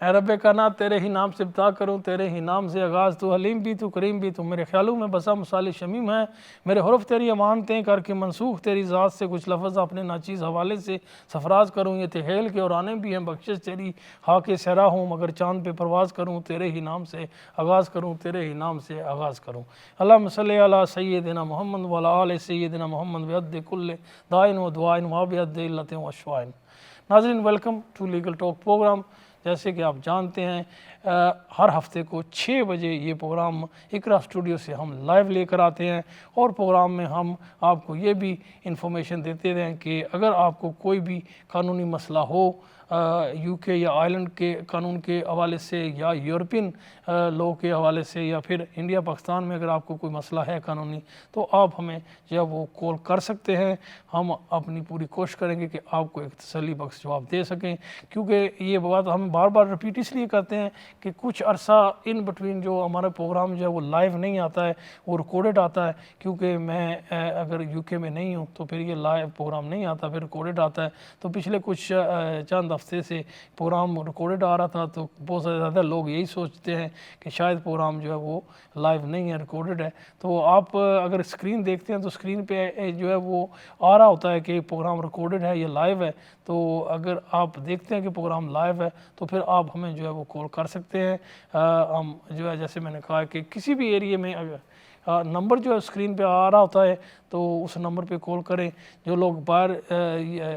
اے رب کائنات تیرے ہی نام سے ابتدا کروں، تیرے ہی نام سے آغاز، تو حلیم بھی تو کریم بھی تو، میرے خیالوں میں بسا مثال شمیم ہے، میرے حرف تیری امانتیں کر کے منسوخ تیری ذات سے، کچھ لفظ اپنے ناچیز حوالے سے سفراز کروں، یہ تحیل کے اور آنے بھی ہیں بخشش تیری، خاک صحرا ہوں مگر چاند پہ پرواز کروں، تیرے ہی نام سے آغاز کروں، تیرے ہی نام سے آغاز کروں۔ اللہم صلی علی سیدنا محمد وعلی آل سیدنا محمد بعد کل دعائن و دعائن و بعد علت و شفائن۔ ناظرین، welcome to legal talk program. جیسے کہ آپ جانتے ہیں ہر ہفتے کو 6 بجے یہ پروگرام اقرا اسٹوڈیو سے ہم لائیو لے کر آتے ہیں، اور پروگرام میں ہم آپ کو یہ بھی انفارمیشن دیتے ہیں کہ اگر آپ کو کوئی بھی قانونی مسئلہ ہو یو کے یا آئرلینڈ کے قانون کے حوالے سے یا یورپین لاء کے حوالے سے، یا پھر انڈیا پاکستان میں اگر آپ کو کوئی مسئلہ ہے قانونی، تو آپ ہمیں جو ہے وہ کال کر سکتے ہیں۔ ہم اپنی پوری کوشش کریں گے کہ آپ کو ایک تسلی بخش جواب دے سکیں، کیونکہ یہ بات ہم بار بار رپیٹ اس لیے کرتے ہیں کہ کچھ عرصہ ان بٹوین جو ہمارا پروگرام جو ہے وہ لائیو نہیں آتا ہے، وہ ریکارڈڈ آتا ہے، کیونکہ میں اگر یو کے میں نہیں ہوں تو پھر یہ لائیو پروگرام نہیں آتا، پھر ریکارڈڈ آتا ہے۔ تو پچھلے کچھ چند ہفتے سے پروگرام ریکارڈڈ آ رہا تھا، تو بہت زیادہ لوگ یہی سوچتے ہیں کہ شاید پروگرام جو ہے وہ لائیو نہیں ہے، ریکارڈڈ ہے۔ تو آپ اگر اسکرین دیکھتے ہیں تو اسکرین پہ جو ہے وہ آ رہا ہوتا ہے کہ پروگرام ریکارڈڈ ہے یا لائیو ہے۔ تو اگر آپ دیکھتے ہیں کہ پروگرام لائیو ہے تو پھر آپ ہمیں جو ہے وہ کال کر سکتے ہیں۔ ہم جو ہے جیسے میں نے کہا کہ کسی بھی ایریے میں نمبر جو ہے اسکرین پہ آ رہا ہوتا ہے تو اس نمبر پہ کال کریں۔ جو لوگ باہر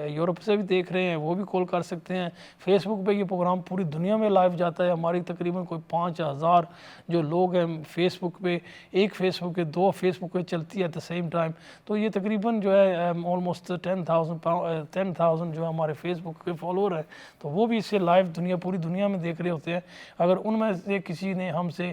یورپ سے بھی دیکھ رہے ہیں وہ بھی کال کر سکتے ہیں۔ فیس بک پہ یہ پروگرام پوری دنیا میں لائیو جاتا ہے، ہماری تقریباً کوئی 5000 جو لوگ ہیں فیس بک پہ، ایک فیس بک پہ 2 فیس بک پہ چلتی ہے ایٹ دا سیم ٹائم، تو یہ تقریباً جو ہے آلموسٹ 10,000 جو ہمارے فیس بک کے فالوور ہیں، تو وہ بھی اسے لائیو پوری دنیا میں دیکھ رہے ہوتے ہیں۔ اگر ان میں سے کسی نے ہم سے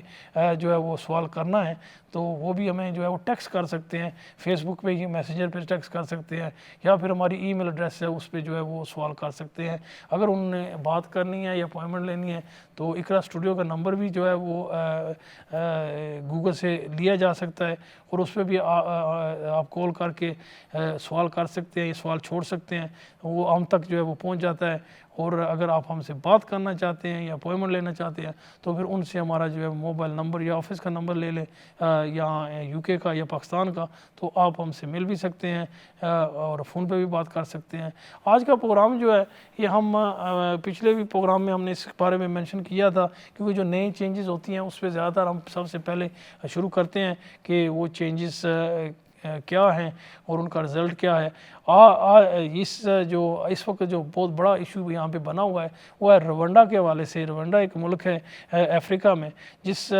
جو ہے وہ سوال کرنا ہے تو وہ بھی ہمیں جو ہے وہ ٹیکس کر سکتے ہیں، فیس بک پہ ہی میسنجر پہ ٹیکس کر سکتے ہیں، یا پھر ہماری ای میل ایڈریس ہے اس پہ جو ہے وہ سوال کر سکتے ہیں۔ اگر انہوں نے بات کرنی ہے یا اپوائنٹمنٹ لینی ہے تو اقرا اسٹوڈیو کا نمبر بھی جو ہے وہ گوگل سے لیا جا سکتا ہے، اور اس پہ بھی آپ کال کر کے سوال کر سکتے ہیں، یہ سوال چھوڑ سکتے ہیں، وہ ہم تک جو ہے وہ پہنچ جاتا ہے۔ اور اگر آپ ہم سے بات کرنا چاہتے ہیں یا اپوائنٹمنٹ لینا چاہتے ہیں تو پھر ان سے ہمارا جو ہے موبائل نمبر یا آفس کا نمبر لے لیں، یا یو کے کا یا پاکستان کا، تو آپ ہم سے مل بھی سکتے ہیں اور فون پہ بھی بات کر سکتے ہیں۔ آج کا پروگرام جو ہے یہ ہم پچھلے بھی پروگرام میں ہم نے اس بارے میں مینشن کیا تھا، کیونکہ جو نئی چینجز ہوتی ہیں اس پہ زیادہ تر ہم سب سے پہلے شروع کرتے ہیں کہ وہ چینجز کیا ہیں اور ان کا رزلٹ کیا ہے۔ اس وقت جو بہت بڑا ایشو یہاں پہ بنا ہوا ہے وہ ہے روانڈا کے حوالے سے۔ روانڈا ایک ملک ہے افریقہ میں، جس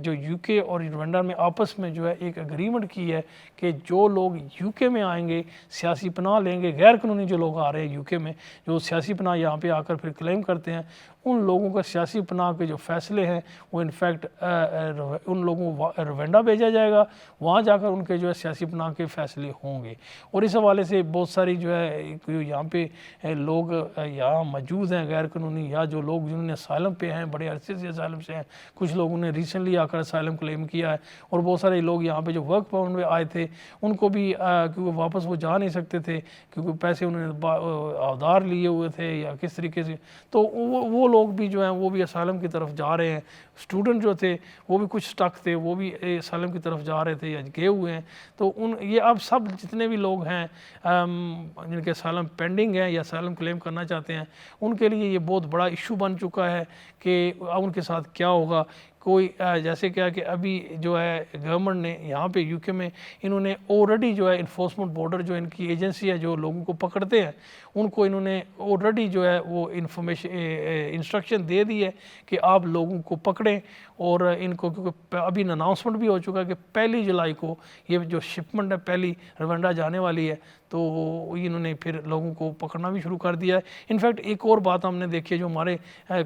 جو یو کے اور روانڈا میں آپس میں جو ہے ایک اگریمنٹ کی ہے کہ جو لوگ یو کے میں آئیں گے، سیاسی پناہ لیں گے، غیر قانونی جو لوگ آ رہے ہیں یو کے میں، جو سیاسی پناہ یہاں پہ آ کر پھر کلیم کرتے ہیں، ان لوگوں کا سیاسی پناہ کے جو فیصلے ہیں وہ انفیکٹ ان لوگوں کو روانڈا بھیجا جائے گا، وہاں جا کر ان کے جو ہے سیاسی پناہ کے فیصلے ہوں گے۔ اور اس حوالے سے بہت ساری جو ہے یہاں پہ لوگ یہاں موجود ہیں غیر قانونی، یا جو لوگ جنہوں نے اسائلم پہ ہیں، بڑے عرصے سے اسائلم سے ہیں، کچھ لوگوں نے ریسنٹلی آ کر اسائلم کلیم کیا ہے، اور بہت سارے لوگ یہاں پہ جو ورک پرمٹ میں آئے تھے ان کو بھی کیونکہ واپس وہ جا نہیں سکتے تھے، کیونکہ پیسے انہوں نے ادھار لیے ہوئے تھے یا کس طریقے سے، تو وہ لوگ بھی جو ہیں وہ بھی اسائلم کی طرف جا رہے ہیں۔ اسٹوڈنٹ جو تھے وہ بھی کچھ سٹک تھے، وہ بھی اسائلم کی طرف جا رہے تھے یا گئے ہوئے ہیں۔ تو یہ اب سب جتنے بھی لوگ ہیں جن کے اسائلم پینڈنگ ہے یا اسائلم کلیم کرنا چاہتے ہیں، ان کے لیے یہ بہت بڑا ایشو بن چکا ہے کہ اب ان کے ساتھ کیا ہوگا۔ کوئی جیسے کیا کہ ابھی جو ہے گورنمنٹ نے یہاں پہ یو کے میں انہوں نے آلریڈی جو ہے انفورسمنٹ بارڈر جو ان کی ایجنسی ہے جو لوگوں کو پکڑتے ہیں، ان کو انہوں نے آلریڈی جو ہے وہ انسٹرکشن دے دی ہے کہ آپ لوگوں کو پکڑیں، اور ان کو کیونکہ ابھی اناؤنسمنٹ بھی ہو چکا ہے کہ 1 جولائی کو یہ جو شپمنٹ ہے پہلی روانڈا جانے والی ہے، تو انہوں نے پھر لوگوں کو پکڑنا بھی شروع کر دیا ہے۔ انفیکٹ ایک اور بات ہم نے دیکھی ہے، جو ہمارے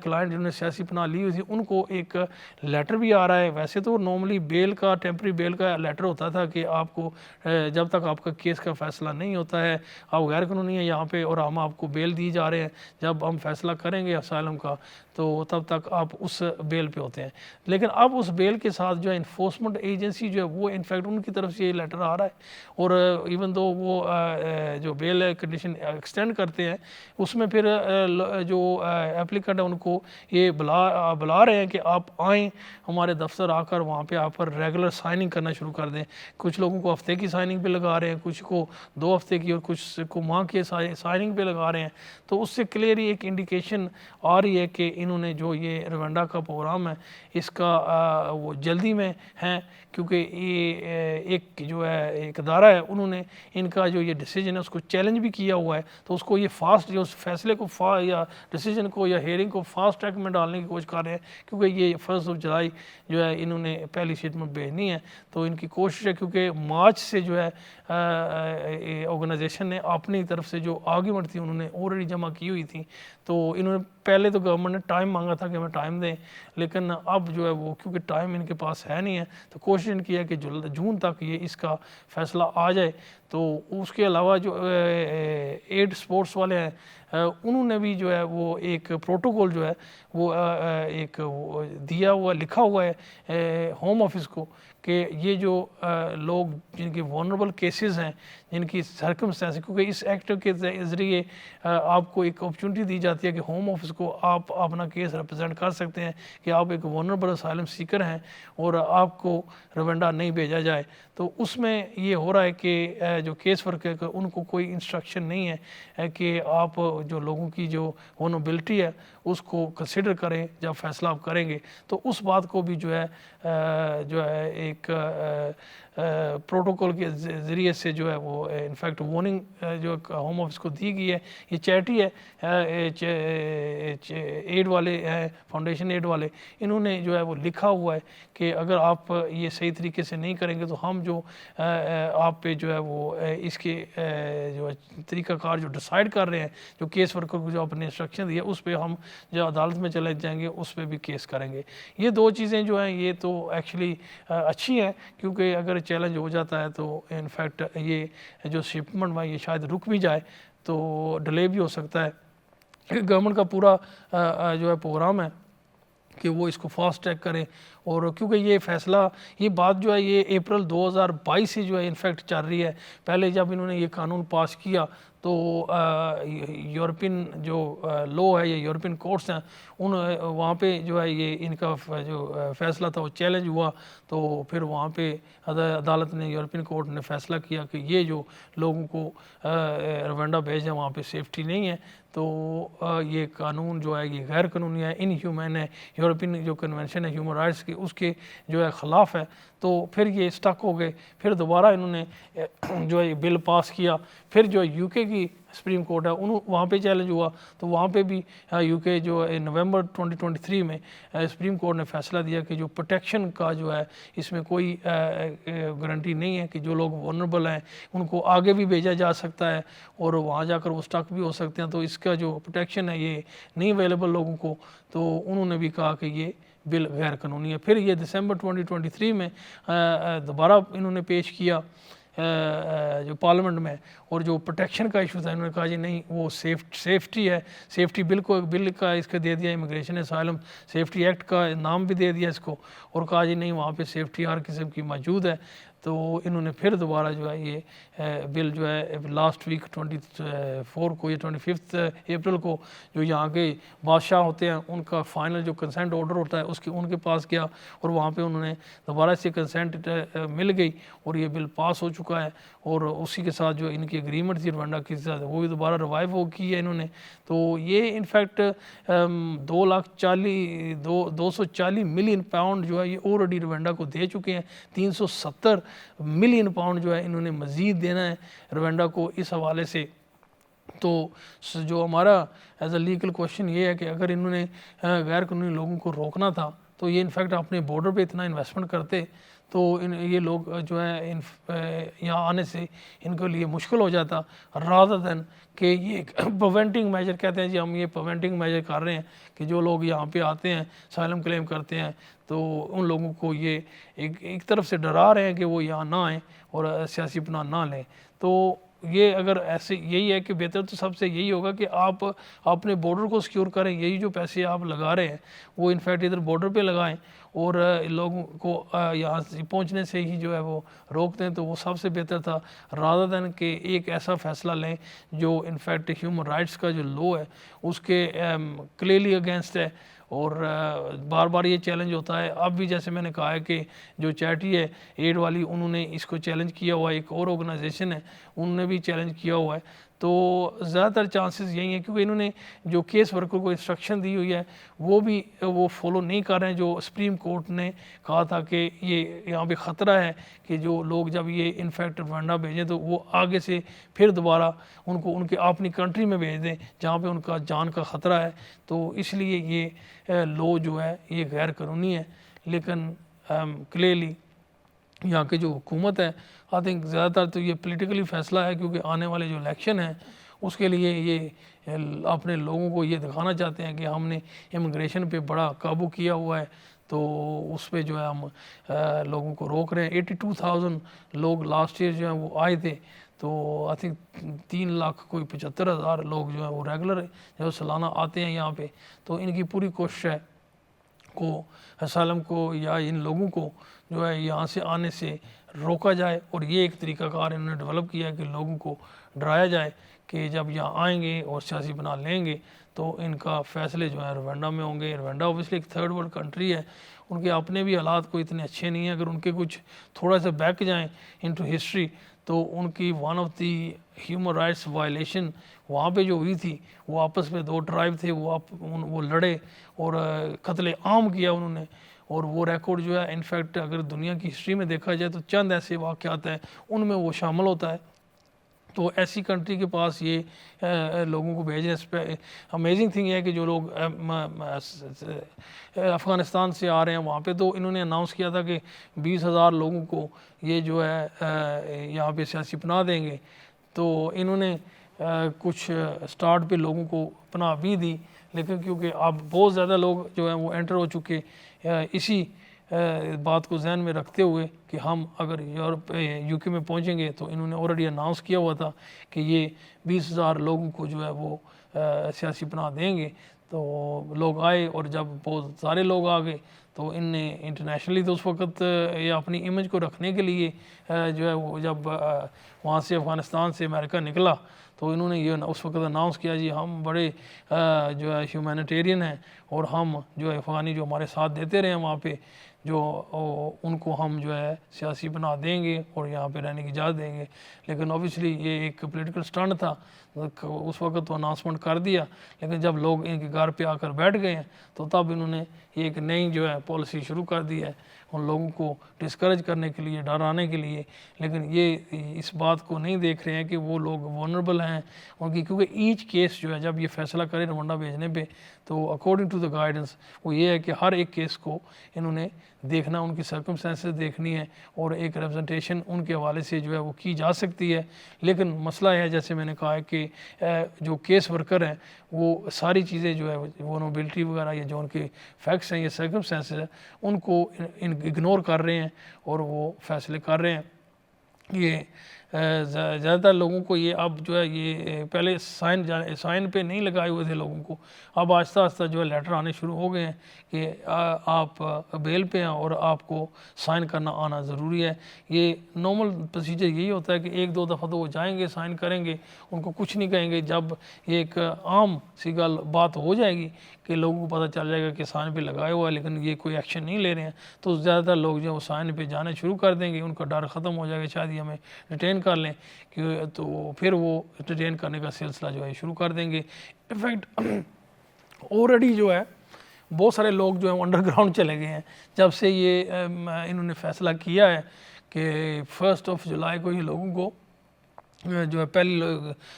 کلائنٹ جنہوں نے سیاسی پناہ لی ہوئی تھی ان کو ایک لیٹر بھی آ رہا ہے۔ ویسے تو نارملی بیل کا ٹیمپری بیل کا لیٹر ہوتا تھا کہ آپ کو جب تک آپ کا کیس کا فیصلہ نہیں ہوتا ہے، آپ غیر قانونی ہیں یہاں پہ اور ہم آپ کو بیل دی جا رہے ہیں، جب ہم فیصلہ کریں گے اسائلم کا تو تب تک آپ اس بیل پہ ہوتے ہیں۔ لیکن اب اس بیل کے ساتھ جو ہے انفورسمنٹ ایجنسی جو ہے وہ انفیکٹ ان کی طرف سے یہ لیٹر آ رہا ہے، اور ایون دو وہ جو بیل کنڈیشن ایکسٹینڈ کرتے ہیں اس میں پھر جو اپلیکنٹ ہے ان کو یہ بلا رہے ہیں کہ آپ آئیں ہمارے دفتر آ کر وہاں پہ آپ پر ریگولر سائننگ کرنا شروع کر دیں. کچھ لوگوں کو ہفتے کی سائننگ پہ لگا رہے ہیں, کچھ کو 2 ہفتے کی, اور کچھ کو ماہ کی سائننگ پہ لگا رہے ہیں. تو اس سے کلیئرلی ایک انڈیکیشن آ رہی ہے کہ انہوں نے جو یہ روانڈا کا پروگرام ہے اس کا وہ جلدی میں ہیں, کیونکہ یہ ایک جو ہے ایک ادارہ ہے, انہوں نے ان کا جو یہ ڈیسیجن ہے اس کو چیلنج بھی کیا ہوا ہے. تو اس کو یہ فاسٹ جو اس فیصلے کو یا ڈیسیجن کو یا ہیئرنگ کو فاسٹ ٹریک میں ڈالنے کی کوشش کر رہے ہیں, کیونکہ یہ 1 جولائی جو ہے انہوں نے پہلی اسٹیٹمنٹ بھیجنی ہے. تو ان کی کوشش ہے, کیونکہ مارچ سے جو ہے آرگنائزیشن نے اپنی طرف سے جو آرگیومنٹ تھی انہوں نے آلریڈی جمع کی ہوئی تھی. تو انہوں نے پہلے تو گورنمنٹ نے ٹائم مانگا تھا کہ ہمیں ٹائم دیں, لیکن اب جو ہے وہ کیونکہ ٹائم ان کے پاس ہے نہیں ہے, تو کوشش ان کی ہے کہ جون تک یہ اس کا فیصلہ آ جائے. تو اس کے علاوہ جو ایڈ سپورٹس والے ہیں انہوں نے بھی جو ہے وہ ایک پروٹوکول جو ہے وہ ایک دیا ہوا لکھا ہوا ہے ہوم آفس کو, کہ یہ جو لوگ جن کے وانربل کیسز ہیں, جن کی سرکمسٹینس, کیونکہ اس ایکٹ کے ذریعے آپ کو ایک اپرچونٹی دی جاتی ہے کہ ہوم آفس کو آپ اپنا کیس ریپرزینٹ کر سکتے ہیں کہ آپ ایک وانربل اسائلم سیکر ہیں اور آپ کو روانڈا نہیں بھیجا جائے. تو اس میں یہ ہو رہا ہے کہ جو کیس ورکر ان کو کوئی انسٹرکشن نہیں ہے کہ آپ جو لوگوں کی جو ونبلٹی ہے اس کو کنسیڈر کریں جب فیصلہ آپ کریں گے. تو اس بات کو بھی جو ہے ایک پروٹوکول کے ذریعے سے جو ہے وہ انفیکٹ وارننگ جو ہوم آفس کو دی گئی ہے. یہ چیریٹی ہے, ایڈ والے ہیں, فاؤنڈیشن ایڈ والے, انہوں نے جو ہے وہ لکھا ہوا ہے کہ اگر آپ یہ صحیح طریقے سے نہیں کریں گے تو ہم جو آپ پہ جو ہے وہ اس کے جو طریقہ کار جو ڈیسائیڈ کر رہے ہیں, جو کیس ورکر کو جو اپنے انسٹرکشن دی ہے اس پہ ہم جو عدالت میں چلے جائیں گے اس پہ بھی کیس کریں گے. یہ 2 چیزیں جو ہیں یہ تو ایکچولی اچھی ہیں, کیونکہ اگر چیلنج ہو جاتا ہے تو انفیکٹ یہ جو شپمنٹ ہے یہ شاید رک بھی جائے, تو ڈیلے بھی ہو سکتا ہے. گورنمنٹ کا پورا جو ہے پروگرام ہے کہ وہ اس کو فاسٹ ٹریک کریں, اور کیونکہ یہ فیصلہ یہ بات جو ہے یہ اپریل 2022 سے جو ہے انفیکٹ چل رہی ہے. پہلے جب انہوں نے یہ قانون پاس کیا تو یورپین جو لو ہے یا یورپین کورٹس ہیں وہاں پہ جو ہے یہ ان کا جو فیصلہ تھا وہ چیلنج ہوا, تو پھر وہاں پہ عدالت نے یورپین کورٹ نے فیصلہ کیا کہ یہ جو لوگوں کو روانڈا بھیجیں وہاں پہ سیفٹی نہیں ہے, تو یہ قانون جو ہے یہ غیر قانونی ہے, ان ہیومن ہے. یورپین جو کنونشن ہے ہیومن رائٹس کی اس کے جو ہے خلاف ہے. تو پھر یہ اسٹک ہو گئے, پھر دوبارہ انہوں نے جو ہے بل پاس کیا. پھر جو یو کے کی سپریم کورٹ ہے وہاں پہ چیلنج ہوا, تو وہاں پہ بھی یو کے جو نومبر 2023 میں سپریم کورٹ نے فیصلہ دیا کہ جو پروٹیکشن کا جو ہے اس میں کوئی گارنٹی نہیں ہے کہ جو لوگ ونربل ہیں ان کو آگے بھی بھیجا جا سکتا ہے اور وہاں جا کر وہ اسٹک بھی ہو سکتے ہیں. تو اس کا جو پروٹیکشن ہے یہ نہیں اویلیبل لوگوں کو, تو انہوں نے بھی کہا کہ یہ بل غیر قانونی ہے. پھر یہ دسمبر 2023 میں دوبارہ انہوں نے پیش کیا جو پارلیمنٹ میں, اور جو پروٹیکشن کا ایشو تھا انہوں نے کہا جی نہیں وہ سیفٹی ہے, سیفٹی بل کا اس کا دے دیا, امیگریشن اسائلم سیفٹی ایکٹ کا نام بھی دے دیا اس کو, اور کہا جی نہیں وہاں پہ سیفٹی ہر قسم کی موجود ہے. تو انہوں نے پھر دوبارہ جو ہے یہ بل جو ہے لاسٹ ویک 24 کو یا 25 اپریل کو جو یہاں کے بادشاہ ہوتے ہیں ان کا فائنل جو کنسنٹ آرڈر ہوتا ہے ان کے پاس گیا, اور وہاں پہ انہوں نے دوبارہ سے کنسنٹ مل گئی اور یہ بل پاس ہو چکا ہے. اور اسی کے ساتھ جو ان کی اگریمنٹ تھی روانڈا کے ساتھ وہ بھی دوبارہ ریوائیو ہو کی ہے انہوں نے. تو یہ انفیکٹ 240 ملین پاؤنڈ جو ہے یہ آلریڈی روانڈا کو دے چکے ہیں. 370 ملین پاؤنڈ جو ہے انہوں نے مزید دینا ہے روانڈا کو اس حوالے سے. تو جو ہمارا ایز اے لیگل کوشچن یہ ہے کہ اگر انہوں نے غیر قانونی لوگوں کو روکنا تھا تو یہ انفیکٹ اپنے بارڈر پہ اتنا انویسٹمنٹ کرتے تو یہ لوگ جو ہے یہاں آنے سے ان کے لیے مشکل ہو جاتا, رادر دین کہ یہ پریونٹنگ میجر کہتے ہیں جی ہم یہ پریونٹنگ میجر کر رہے ہیں کہ جو لوگ یہاں پہ آتے ہیں اسائلم کلیم کرتے ہیں تو ان لوگوں کو یہ ایک طرف سے ڈرا رہے ہیں کہ وہ یہاں نہ آئیں اور سیاسی پناہ نہ لیں. تو یہ اگر ایسے یہی ہے کہ بہتر تو سب سے یہی ہوگا کہ آپ اپنے بارڈر کو سیکیور کریں. یہی جو پیسے آپ لگا رہے ہیں وہ انفیکٹ ادھر بارڈر پہ لگائیں, اور لوگوں کو یہاں سے پہنچنے سے ہی جو ہے وہ روک دیں، تو وہ سب سے بہتر تھا رادر دین کہ ایک ایسا فیصلہ لیں جو انفیکٹ ہیومن رائٹس کا جو لو ہے اس کے کلیئرلی اگینسٹ ہے۔ اور بار بار یہ چیلنج ہوتا ہے، اب بھی جیسے میں نے کہا ہے کہ جو چیریٹی ہے ایڈ والی، انہوں نے اس کو چیلنج کیا ہوا ہے، ایک اور آرگنائزیشن ہے انہوں نے بھی چیلنج کیا ہوا ہے، تو زیادہ تر چانسز یہی ہیں کیونکہ انہوں نے جو کیس ورکر کو انسٹرکشن دی ہوئی ہے وہ بھی وہ فالو نہیں کر رہے ہیں، جو سپریم کورٹ نے کہا تھا کہ یہ یہاں پہ خطرہ ہے کہ جو لوگ جب یہ انفیکٹ روانڈا بھیجیں تو وہ آگے سے پھر دوبارہ ان کو ان کے اپنی کنٹری میں بھیج دیں جہاں پہ ان کا جان کا خطرہ ہے، تو اس لیے یہ لو جو ہے یہ غیر قانونی ہے۔ لیکن کلیئرلی یہاں کی جو حکومت ہے آئی تھنک زیادہ تر تو یہ پولیٹیکلی فیصلہ ہے، کیونکہ آنے والے جو الیکشن ہیں اس کے لیے یہ اپنے لوگوں کو یہ دکھانا چاہتے ہیں کہ ہم نے امیگریشن پہ بڑا قابو کیا ہوا ہے، تو اس پہ جو ہے ہم لوگوں کو روک رہے ہیں۔ 82,000 لوگ لاسٹ ایئر جو ہیں وہ آئے تھے، تو آئی تھنک 3,75,000 لوگ جو ہیں وہ ریگولر جو سالانہ آتے ہیں یہاں پہ، تو ان کی پوری کوشش ہے کو اسائلم کو یا ان لوگوں کو جو ہے یہاں سے آنے سے روکا جائے، اور یہ ایک طریقہ کار انہوں نے ڈیولپ کیا ہے کہ لوگوں کو ڈرایا جائے کہ جب یہاں آئیں گے اور سیاسی بنا لیں گے تو ان کا فیصلے جو ہے روانڈا میں ہوں گے۔ روانڈا اوبیسلی ایک تھرڈ ورلڈ کنٹری ہے، ان کے اپنے بھی حالات کوئی اتنے اچھے نہیں ہیں، اگر ان کے کچھ تھوڑا سا بیک جائیں انٹو ہسٹری تو ان کی one of the human rights violation وہاں پہ جو ہوئی تھی، وہ آپس میں دو ٹرائب تھے، وہ لڑے اور قتل عام کیا انہوں نے، اور وہ ریکارڈ جو ہے انفیکٹ اگر دنیا کی ہسٹری میں دیکھا جائے تو چند ایسے واقعات ہیں ان میں وہ شامل ہوتا ہے۔ تو ایسی کنٹری کے پاس یہ لوگوں کو بھیجیں، اس پہ امیزنگ تھنگ ہے کہ جو لوگ افغانستان سے آ رہے ہیں وہاں پہ تو انہوں نے اناؤنس کیا تھا کہ 20,000 لوگوں کو یہ جو ہے یہاں پہ سیاسی پناہ دیں گے، تو انہوں نے کچھ سٹارٹ پہ لوگوں کو پناہ بھی دی، لیکن کیونکہ اب بہت زیادہ لوگ جو ہیں وہ انٹر ہو چکے، اسی بات کو ذہن میں رکھتے ہوئے کہ ہم اگر یورپ یو کے میں پہنچیں گے تو انہوں نے آلریڈی اناؤنس کیا ہوا تھا کہ یہ 20,000 لوگوں کو جو ہے وہ سیاسی پناہ دیں گے، تو لوگ آئے، اور جب بہت سارے لوگ آ گئے تو ان نے انٹرنیشنلی تو اس وقت یہ اپنی امیج کو رکھنے کے لیے جو ہے وہ جب وہاں سے افغانستان سے امریکہ نکلا تو انہوں نے یہ اس وقت اناؤنس کیا جی ہم بڑے جو ہے ہیومینیٹیرین ہیں، اور ہم جو ہے افغانی جو ہمارے ساتھ دیتے رہے ہیں وہاں پہ جو ان کو ہم جو ہے سیاسی بنا دیں گے اور یہاں پہ رہنے کی اجازت دیں گے۔ لیکن اوبیسلی یہ ایک پولیٹیکل سٹنٹ تھا، اس وقت تو اناؤنسمنٹ کر دیا، لیکن جب لوگ ان کے گھر پہ آ کر بیٹھ گئے ہیں تو تب انہوں نے ایک نئی جو ہے پالیسی شروع کر دی ہے ان لوگوں کو ڈسکریج کرنے کے لیے، ڈرانے کے لیے، لیکن یہ اس بات کو نہیں دیکھ رہے ہیں کہ وہ لوگ وولنریبل ہیں ان کی، کیونکہ ایچ کیس جو ہے جب یہ فیصلہ کرے روانڈا بھیجنے پہ تو اکارڈنگ ٹو دا گائیڈنس وہ یہ ہے کہ ہر ایک کیس کو انہوں نے دیکھنا، ان کی سرکمسٹانسز دیکھنی ہے، اور ایک ریپرزنٹیشن ان کے حوالے سے جو ہے وہ کی جا سکتی ہے۔ لیکن مسئلہ ہے جیسے میں نے کہا ہے کہ جو کیس ورکر ہیں وہ ساری چیزیں جو ہے ونوبلٹی وغیرہ یا جو ان کے فیکٹس ہیں یا سرکمسٹانسز ہیں ان کو اگنور کر رہے ہیں اور وہ فیصلے کر رہے ہیں۔ یہ زیادہ تر لوگوں کو یہ اب جو ہے یہ پہلے سائن پہ نہیں لگائے ہوئے تھے لوگوں کو، اب آہستہ آہستہ جو ہے لیٹر آنے شروع ہو گئے ہیں کہ آپ بیل پہ ہیں اور آپ کو سائن کرنا آنا ضروری ہے۔ یہ نارمل پروسیجر یہی ہوتا ہے کہ ایک دو دفعہ تو وہ جائیں گے سائن کریں گے، ان کو کچھ نہیں کہیں گے، جب یہ ایک عام سی گل بات ہو جائے گی کہ لوگوں کو پتہ چل جائے گا کہ سائن پہ لگائے ہوا ہے لیکن یہ کوئی ایکشن نہیں لے رہے ہیں، تو زیادہ تر لوگ جو ہے وہ سائن پہ جانے شروع کر دیں گے، ان کا ڈر ختم ہو جائے گا شاید یہ ہمیں ڈیٹین کر لیں، تو پھر وہ ڈیٹین کرنے کا سلسلہ جو ہے شروع کر دیں گے۔ انفیکٹ آلریڈی جو ہے بہت سارے لوگ جو ہیں انڈر گراؤنڈ چلے گئے ہیں جب سے یہ انہوں نے فیصلہ کیا ہے کہ 1 جولائی کو ہی لوگوں کو جو ہے پہلی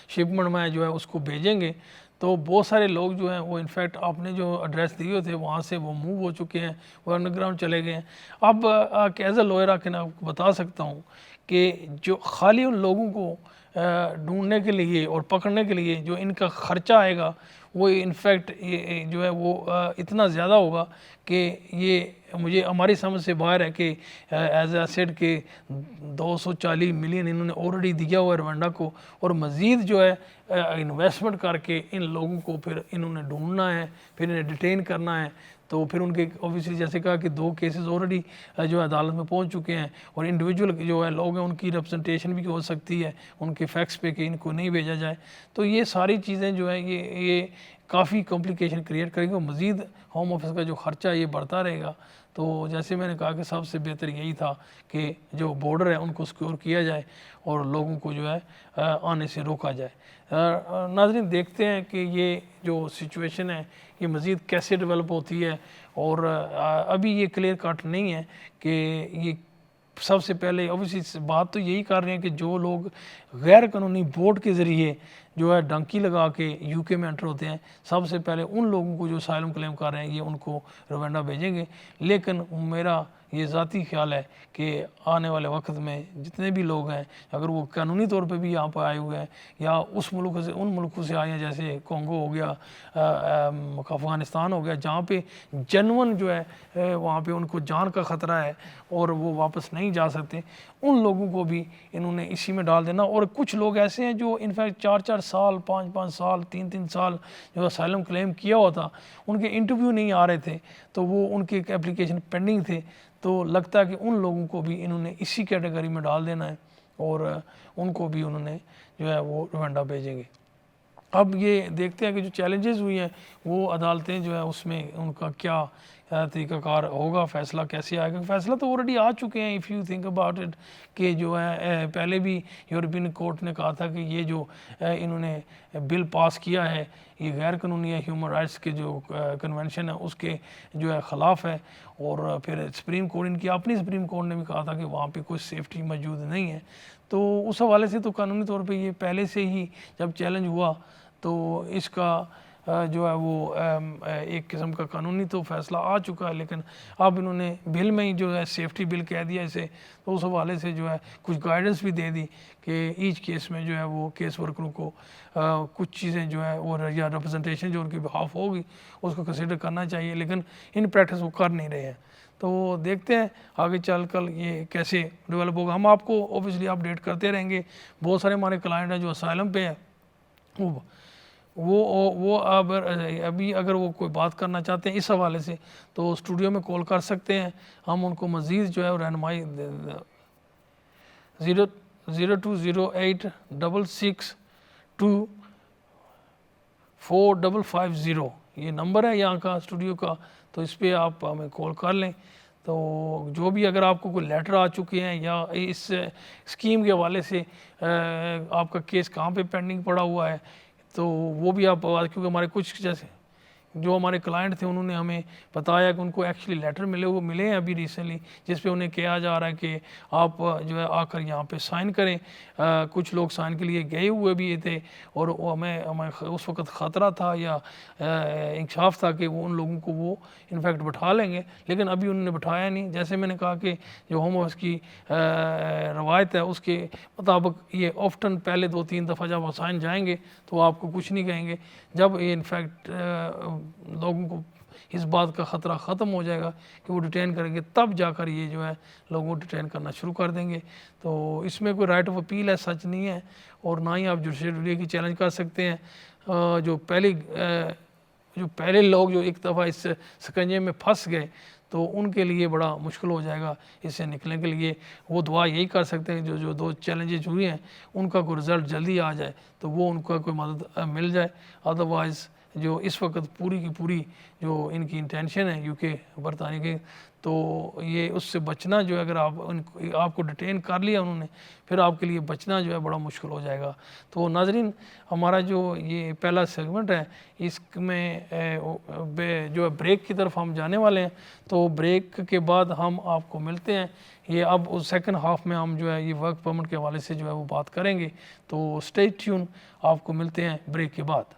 شپمنٹ میں جو ہے اس کو بھیجیں گے، تو بہت سارے لوگ جو ہیں وہ انفیکٹ آپ نے جو ایڈریس دیے تھے وہاں سے وہ موو ہو چکے ہیں، وہ انڈر گراؤنڈ چلے گئے ہیں۔ اب ایز اے لوئر کہ میں آپ کو بتا سکتا ہوں کہ جو خالی ان لوگوں کو ڈھونڈنے کے لیے اور پکڑنے کے لیے جو ان کا خرچہ آئے گا وہ انفیکٹ جو ہے وہ اتنا زیادہ ہوگا کہ یہ مجھے ہماری سمجھ سے باہر ہے کہ ایز اے سیڈ کہ 240 ملین انہوں نے آلریڈی دیا ہوا ہے روانڈا کو، اور مزید جو ہے انویسٹمنٹ کر کے ان لوگوں کو پھر انہوں نے ڈھونڈنا ہے، پھر انہیں ڈیٹین کرنا ہے، تو پھر ان کے اوبیسلی جیسے کہا کہ 2 کیسز آلریڈی جو ہے عدالت میں پہنچ چکے ہیں، اور انڈیویجول جو ہے لوگ ہیں ان کی ریپرزنٹیشن بھی ہو سکتی ہے ان کے فیکس پہ کہ ان کو نہیں بھیجا جائے. تو یہ ساری چیزیں جو ہے یہ کافی کمپلیکیشن کریٹ کرے گا. مزید ہوم آفس کا جو خرچہ یہ بڑھتا رہے گا. تو جیسے میں نے کہا کہ سب سے بہتر یہی تھا کہ جو بارڈر ہے ان کو سیکیور کیا جائے اور لوگوں کو جو ہے آنے سے روکا جائے. ناظرین دیکھتے ہیں کہ یہ جو سچویشن ہے یہ مزید کیسے ڈیولپ ہوتی ہے، اور ابھی یہ کلیئر کٹ نہیں ہے کہ یہ سب سے پہلے اوبیسلی بات تو یہی کر رہے ہیں کہ جو لوگ غیر قانونی بوٹ کے ذریعے جو ہے ڈنکی لگا کے یو کے میں انٹر ہوتے ہیں، سب سے پہلے ان لوگوں کو جو اسائلم کلیم کر رہے ہیں یہ ان کو روانڈا بھیجیں گے. لیکن میرا یہ ذاتی خیال ہے کہ آنے والے وقت میں جتنے بھی لوگ ہیں اگر وہ قانونی طور پہ بھی یہاں پہ آئے ہوئے ہیں یا اس ملک سے ان ملکوں سے آئے ہیں جیسے کونگو ہو گیا، افغانستان ہو گیا، جہاں پہ جنون جو ہے وہاں پہ ان کو جان کا خطرہ ہے اور وہ واپس نہیں جا سکتے، ان لوگوں کو بھی انہوں نے اسی میں ڈال دینا. اور کچھ لوگ ایسے ہیں جو انفیکٹ 4 سال 5 سال 3 سال جو اسائلم کلیم کیا ہوا تھا ان کے انٹرویو نہیں آ رہے تھے، تو وہ ان کے اپلیکیشن پینڈنگ تھے. تو لگتا ہے کہ ان لوگوں کو بھی انہوں نے اسی کیٹیگری میں ڈال دینا ہے اور ان کو بھی انہوں نے جو ہے وہ روانڈا بھیجیں گے. اب یہ دیکھتے ہیں کہ جو چیلنجز ہوئی ہیں وہ عدالتیں جو ہے اس میں ان کا کیا طریقہ کار ہوگا، فیصلہ کیسے آئے گا. فیصلہ تو آلریڈی آ چکے ہیں if you think about it, کہ جو ہے پہلے بھی یورپین کورٹ نے کہا تھا کہ یہ جو انہوں نے بل پاس کیا ہے یہ غیر قانونی ہے، ہیومن رائٹس کے جو کنونشن ہے اس کے جو ہے خلاف ہے. اور پھر سپریم کورٹ، ان کی اپنی سپریم کورٹ نے بھی کہا تھا کہ وہاں پہ کوئی سیفٹی موجود نہیں ہے. تو اس حوالے سے تو قانونی طور پہ یہ پہلے سے ہی جب چیلنج ہوا تو اس کا جو ہے وہ ایک قسم کا قانونی تو فیصلہ آ چکا ہے، لیکن اب انہوں نے بل میں ہی جو ہے سیفٹی بل کہہ دیا اسے. تو اس حوالے سے جو ہے کچھ گائیڈنس بھی دے دی کہ ایچ کیس میں جو ہے وہ کیس ورکروں کو کچھ چیزیں جو ہے اور یا ریپرزنٹیشن جو ان کی بہاف ہوگی اس کو کنسیڈر کرنا چاہیے، لیکن ان پریکٹس وہ کر نہیں رہے ہیں. تو دیکھتے ہیں آگے چل کر یہ کیسے ڈیولپ ہوگا. ہم آپ کو اوبیسلی اپڈیٹ کرتے رہیں گے. بہت سارے ہمارے کلائنٹ ہیں جو اسائلم پہ ہیں، وہ ابھی اگر وہ کوئی بات کرنا چاہتے ہیں اس حوالے سے تو اسٹوڈیو میں کال کر سکتے ہیں. ہم ان کو مزید جو ہے رہنمائی 0208662450 یہ نمبر ہے یہاں کا اسٹوڈیو کا، تو اس پہ آپ ہمیں کال کر لیں. تو جو بھی اگر آپ کو کوئی لیٹر آ چکے ہیں یا اس اسکیم کے حوالے سے آپ کا کیس کہاں پہ پینڈنگ پڑا ہوا ہے تو وہ بھی آپ، کیونکہ ہمارے کچھ جیسے جو ہمارے کلائنٹ تھے انہوں نے ہمیں بتایا کہ ان کو ایکچولی لیٹر ملے ہیں ابھی ریسنٹلی، جس پہ انہیں کہا جا رہا ہے کہ آپ جو ہے آ کر یہاں پہ سائن کریں. کچھ لوگ سائن کے لیے گئے ہوئے بھی تھے اور ہمیں اس وقت خطرہ تھا یا انکشاف تھا کہ وہ ان لوگوں کو وہ انفیکٹ بٹھا لیں گے، لیکن ابھی انہوں نے بٹھایا نہیں. جیسے میں نے کہا کہ جو ہوم آفس کی روایت ہے اس کے مطابق یہ آفٹن پہلے 2-3 دفعہ جب سائن جائیں گے تو آپ کو کچھ نہیں کہیں گے. جب یہ انفیکٹ لوگوں کو اس بات کا خطرہ ختم ہو جائے گا کہ وہ ڈیٹین کریں گے تب جا کر یہ جو ہے لوگوں کو ڈیٹین کرنا شروع کر دیں گے. تو اس میں کوئی رائٹ آف اپیل ہے سچ نہیں ہے، اور نہ ہی آپ جوڈیشل ریویو کی چیلنج کر سکتے ہیں. جو پہلے لوگ جو ایک دفعہ اس سکنجے میں پھنس گئے تو ان کے لیے بڑا مشکل ہو جائے گا اس سے نکلنے کے لیے. وہ دعا یہی کر سکتے ہیں جو 2 چیلنجز ہوئے ہیں ان کا کوئی رزلٹ جلدی آ جائے تو وہ ان کا کوئی مدد مل جائے. ادروائز جو اس وقت پوری کی پوری جو ان کی انٹینشن ہے یو کے برطانیہ کے، تو یہ اس سے بچنا جو ہے اگر آپ کو ڈیٹین کر لیا انہوں نے پھر آپ کے لیے بچنا جو ہے بڑا مشکل ہو جائے گا. تو ناظرین ہمارا جو یہ پہلا سیگمنٹ ہے اس میں جو ہے بریک کی طرف ہم جانے والے ہیں. تو بریک کے بعد ہم آپ کو ملتے ہیں. یہ اب سیکنڈ ہاف میں ہم جو ہے یہ ورک پرمٹ کے حوالے سے جو ہے وہ بات کریں گے. تو اسٹے ٹیون، آپ کو ملتے ہیں بریک کے بعد.